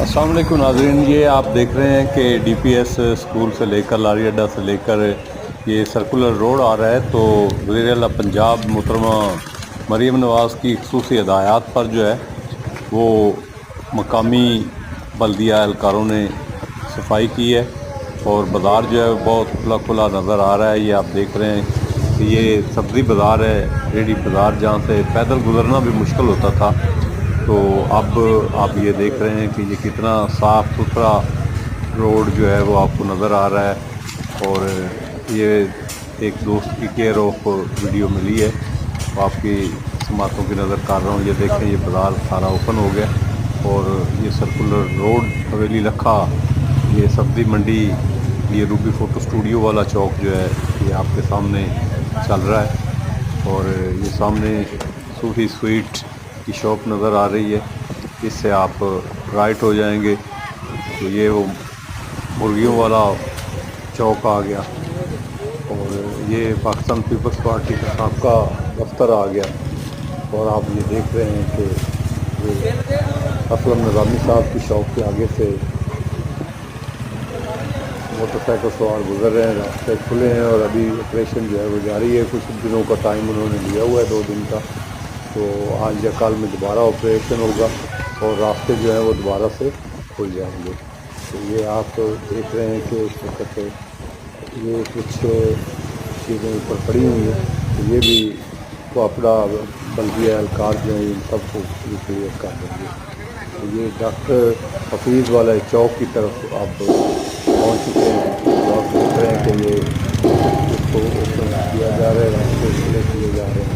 السلام علیکم ناظرین، یہ آپ دیکھ رہے ہیں کہ ڈی پی ایس اسکول سے لے کر لاری اڈا سے لے کر یہ سرکولر روڈ آ رہا ہے۔ تو وزیر اعلیٰ پنجاب محترمہ مریم نواز کی خصوصی ہدایات پر جو ہے وہ مقامی بلدیہ اہلکاروں نے صفائی کی ہے، اور بازار جو ہے بہت کھلا کھلا نظر آ رہا ہے۔ یہ آپ دیکھ رہے ہیں کہ یہ سبزی بازار ہے، ریڈی بازار، جہاں سے پیدل گزرنا بھی مشکل ہوتا تھا۔ تو اب آپ یہ دیکھ رہے ہیں کہ یہ کتنا صاف ستھرا روڈ جو ہے وہ آپ کو نظر آ رہا ہے، اور یہ ایک دوست کی کیئر آف ویڈیو ملی ہے، تو آپ کی سماعتوں کی نظر کر رہا ہوں۔ یہ دیکھیں، یہ بازار سارا اوپن ہو گیا، اور یہ سرکولر روڈ حویلی لکھا، یہ سبزی منڈی، یہ روبی فوٹو اسٹوڈیو والا چوک جو ہے یہ آپ کے سامنے چل رہا ہے، اور یہ سامنے صوفی سویٹ کی شاپ نظر آ رہی ہے۔ اس سے آپ رائٹ ہو جائیں گے تو یہ وہ مرغیوں والا چوک آ گیا، اور یہ پاکستان پیپلز پارٹی کا سابقہ دفتر آ گیا، اور آپ یہ دیکھ رہے ہیں کہ یہ اسلم نظامی صاحب کی شاپ کے آگے سے موٹر سائیکل سوار گزر رہے ہیں، راستے کھلے ہیں، اور ابھی آپریشن جو ہے وہ جاری ہے۔ کچھ دنوں کا ٹائم انہوں نے لیا ہوا ہے، 2 دن کا، تو آج یا کل میں دوبارہ آپریشن ہوگا، اور راستے جو ہیں وہ دوبارہ سے کھل جائیں گے۔ تو یہ آپ دیکھ رہے ہیں کہ اس وقت یہ کچھ چیزیں اوپر پڑی ہوئی ہیں، تو یہ بھی کوپڑا بلدیہ اہلکار جو ہیں ان سب کو کلیئر کر دیں گے۔ تو یہ ڈاکٹر حفیظ والا چوک کی طرف آپ پہنچ چکے ہیں، تو آپ دیکھ رہے ہیں کہ یہ اس کو اوپن کیا جا رہا ہے، راستے کھلے کیے جا رہے ہیں۔